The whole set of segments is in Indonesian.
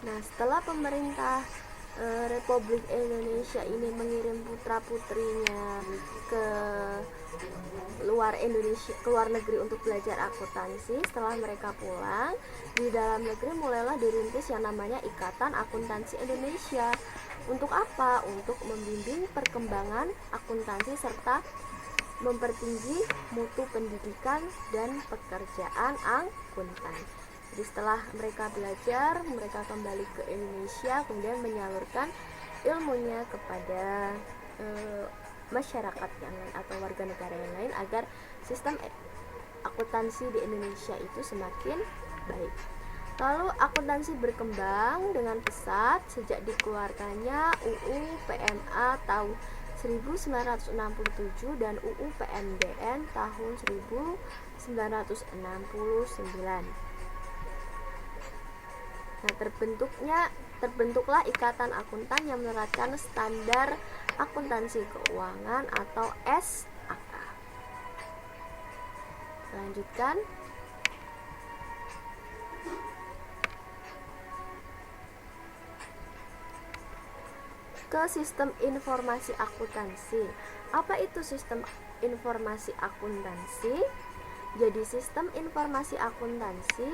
Nah, setelah pemerintah Republik Indonesia ini mengirim putra-putrinya ke luar Indonesia, ke luar negeri untuk belajar akuntansi, setelah mereka pulang, di dalam negeri mulailah dirintis yang namanya Ikatan Akuntansi Indonesia. Untuk apa? Untuk membimbing perkembangan akuntansi serta mempertinggi mutu pendidikan dan pekerjaan akuntan. Jadi setelah mereka belajar, mereka kembali ke Indonesia, kemudian menyalurkan ilmunya kepada masyarakat yang lain atau warga negara yang lain agar sistem akuntansi di Indonesia itu semakin baik. Lalu akuntansi berkembang dengan pesat sejak dikeluarkannya UU PMA tahun 1967 dan UU PMDN tahun 1969. Nah, terbentuklah Ikatan Akuntan yang menerapkan standar akuntansi keuangan atau SAK. Lanjutkan. Ke sistem informasi akuntansi. Apa itu sistem informasi akuntansi? Jadi sistem informasi akuntansi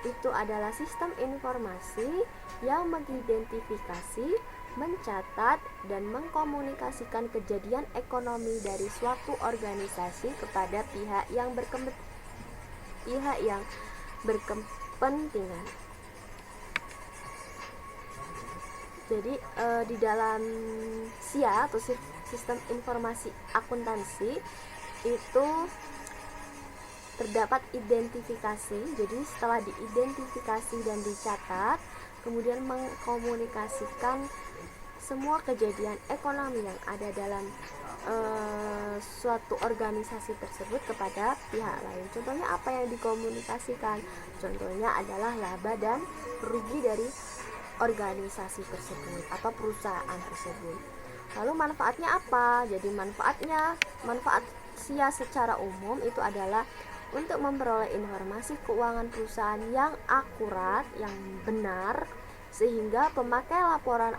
itu adalah sistem informasi yang mengidentifikasi, mencatat, dan mengkomunikasikan kejadian ekonomi dari suatu organisasi kepada pihak yang berkepentingan. Jadi di dalam SIA atau sistem informasi akuntansi itu terdapat identifikasi. Jadi setelah diidentifikasi dan dicatat, kemudian mengkomunikasikan semua kejadian ekonomi yang ada dalam suatu organisasi tersebut kepada pihak lain. Contohnya apa yang dikomunikasikan? Contohnya adalah laba dan rugi dari organisasi tersebut atau perusahaan tersebut. Lalu manfaatnya apa? Jadi manfaat SIA secara umum itu adalah untuk memperoleh informasi keuangan perusahaan yang akurat, yang benar, sehingga pemakai laporan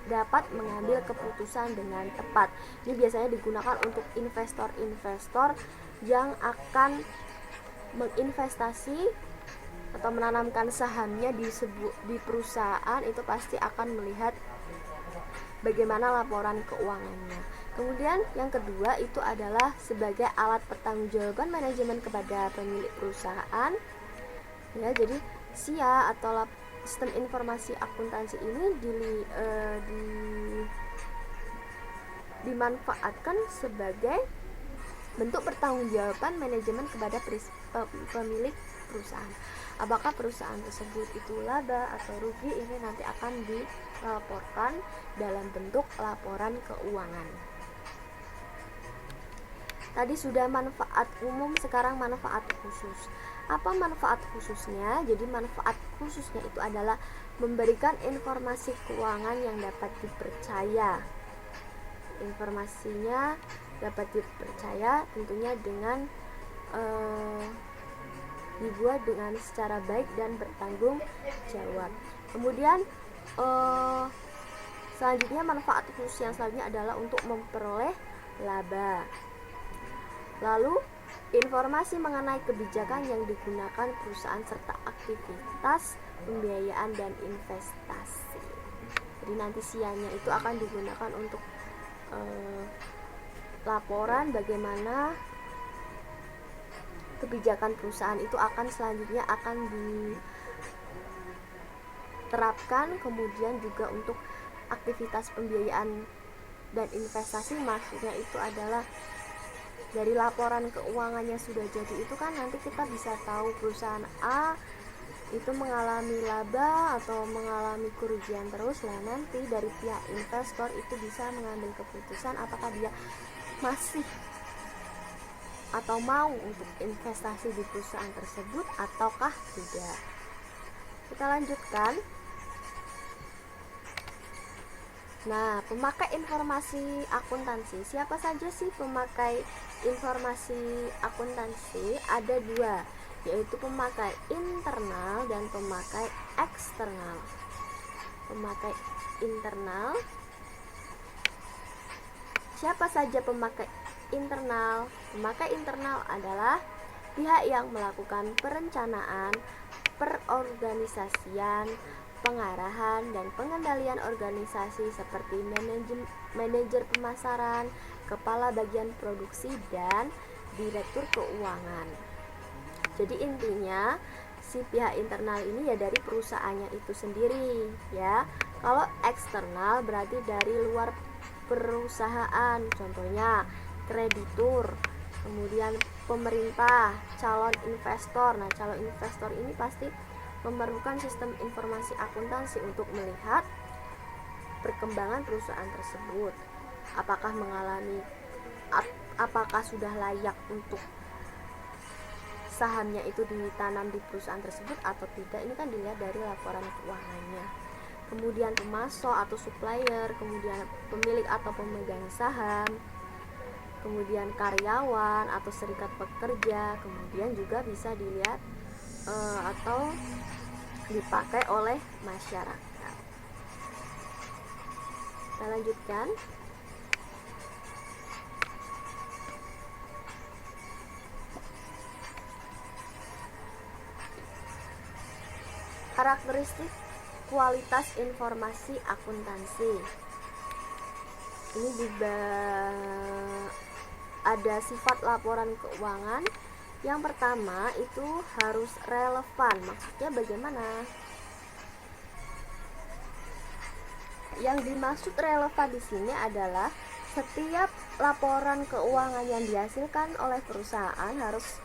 dapat mengambil keputusan dengan tepat. Ini biasanya digunakan untuk investor-investor yang akan menginvestasi atau menanamkan sahamnya di perusahaan, itu pasti akan melihat bagaimana laporan keuangannya. Kemudian yang kedua itu adalah sebagai alat pertanggungjawaban manajemen kepada pemilik perusahaan. Ya, jadi SIA atau sistem informasi akuntansi ini dimanfaatkan sebagai bentuk pertanggungjawaban manajemen kepada pemilik perusahaan. Apakah perusahaan tersebut itu laba atau rugi, ini nanti akan dilaporkan dalam bentuk laporan keuangan. Tadi sudah manfaat umum, sekarang manfaat khusus. Apa manfaat khususnya? Jadi manfaat khususnya itu adalah memberikan informasi keuangan yang dapat dipercaya. Informasinya dapat dipercaya tentunya dengan dibuat dengan secara baik dan bertanggung jawab. Kemudian selanjutnya manfaat khusus yang selanjutnya adalah untuk memperoleh laba. Lalu informasi mengenai kebijakan yang digunakan perusahaan serta aktivitas pembiayaan dan investasi. Jadi nanti SIA-nya itu akan digunakan untuk laporan bagaimana kebijakan perusahaan itu akan selanjutnya akan diterapkan, kemudian juga untuk aktivitas pembiayaan dan investasi, maksudnya itu adalah dari laporan keuangannya sudah jadi itu kan nanti kita bisa tahu perusahaan A itu mengalami laba atau mengalami kerugian terus. Lah nanti dari pihak investor itu bisa mengambil keputusan apakah dia masih atau mau untuk investasi di perusahaan tersebut ataukah tidak. Kita lanjutkan. Nah, pemakai informasi akuntansi, siapa saja sih pemakai informasi akuntansi? Ada dua, yaitu pemakai internal dan pemakai eksternal. Pemakai internal. Siapa saja pemakai internal? Pemakai internal adalah pihak yang melakukan perencanaan, perorganisasian, pengarahan, dan pengendalian organisasi seperti manajer pemasaran, kepala bagian produksi, dan direktur keuangan. Jadi intinya si pihak internal ini ya dari perusahaannya itu sendiri ya. Kalau eksternal berarti dari luar perusahaan, contohnya kreditur, kemudian pemerintah, calon investor. Nah, calon investor ini pasti memerlukan sistem informasi akuntansi untuk melihat perkembangan perusahaan tersebut. Apakah sudah layak untuk sahamnya itu ditanam di perusahaan tersebut atau tidak. Ini kan dilihat dari laporan keuangannya. Kemudian pemasok atau supplier, kemudian pemilik atau pemegang saham, kemudian karyawan atau serikat pekerja, kemudian juga bisa dilihat atau dipakai oleh masyarakat. Kita lanjutkan. Karakteristik kualitas informasi akuntansi. Ini juga ada sifat laporan keuangan. Yang pertama itu harus relevan. Maksudnya bagaimana? Yang dimaksud relevan di sini adalah setiap laporan keuangan yang dihasilkan oleh perusahaan harus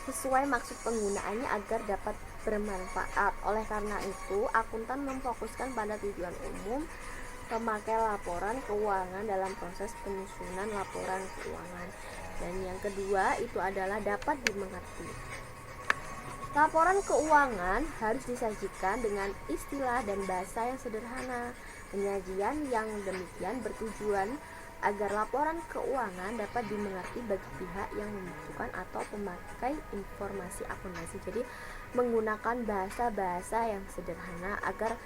sesuai maksud penggunaannya agar dapat bermanfaat. Oleh karena itu, akuntan memfokuskan pada tujuan umum pemakai laporan keuangan dalam proses penyusunan laporan keuangan. Dan yang kedua itu adalah dapat dimengerti. Laporan keuangan harus disajikan dengan istilah dan bahasa yang sederhana. Penyajian yang demikian bertujuan agar laporan keuangan dapat dimengerti bagi pihak yang membutuhkan atau pemakai informasi akuntansi. Jadi menggunakan bahasa-bahasa yang sederhana agar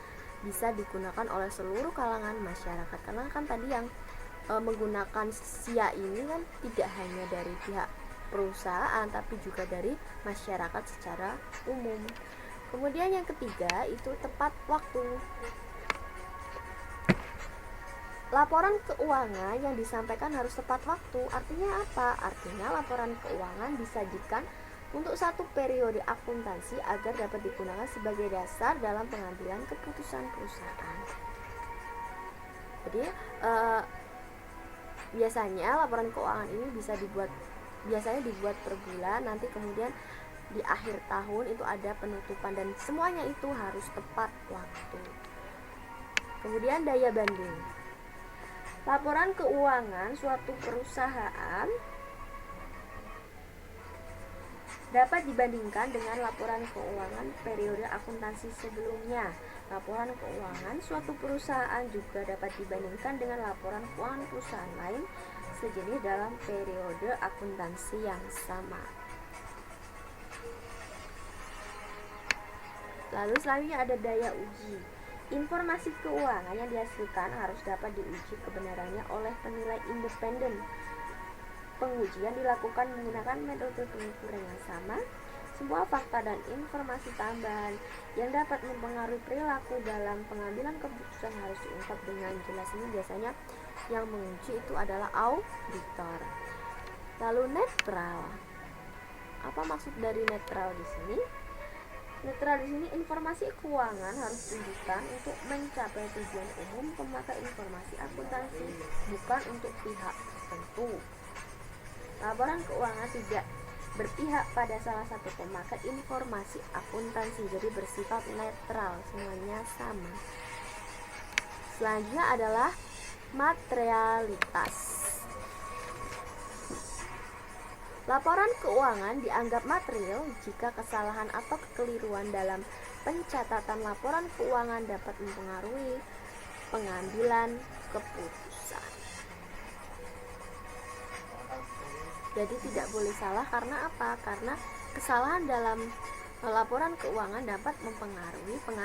bisa digunakan oleh seluruh kalangan masyarakat. Karena kan tadi yang menggunakan SIA ini kan tidak hanya dari pihak perusahaan tapi juga dari masyarakat secara umum. Kemudian yang ketiga itu tepat waktu. Laporan keuangan yang disampaikan harus tepat waktu. Artinya apa? Artinya laporan keuangan disajikan untuk satu periode akuntansi agar dapat digunakan sebagai dasar dalam pengambilan keputusan perusahaan. Jadi biasanya laporan keuangan ini biasanya dibuat per bulan, nanti kemudian di akhir tahun itu ada penutupan dan semuanya itu harus tepat waktu. Kemudian daya banding. Laporan keuangan suatu perusahaan dapat dibandingkan dengan laporan keuangan periode akuntansi sebelumnya. Laporan keuangan suatu perusahaan juga dapat dibandingkan dengan laporan keuangan perusahaan lain sejenis dalam periode akuntansi yang sama. Lalu selanjutnya ada daya uji. Informasi keuangan yang dihasilkan harus dapat diuji kebenarannya oleh penilai independen. Pengujian dilakukan menggunakan metode pengukuran yang sama. Semua fakta dan informasi tambahan yang dapat mempengaruhi perilaku dalam pengambilan keputusan harus diungkap dengan jelas. Ini biasanya yang menguji itu adalah auditor. Lalu netral. Apa maksud dari netral di sini? Netral di sini informasi keuangan harus ditujukan untuk mencapai tujuan umum pemakai informasi akuntansi, bukan untuk pihak tertentu. Laporan keuangan tidak berpihak pada salah satu pemakai informasi akuntansi, jadi bersifat netral, semuanya sama. Selanjutnya adalah materialitas. Laporan keuangan dianggap material jika kesalahan atau kekeliruan dalam pencatatan laporan keuangan dapat mempengaruhi pengambilan keputusan. Jadi tidak boleh salah karena apa? Karena kesalahan dalam Laporan keuangan dapat mempengaruhi pengambilan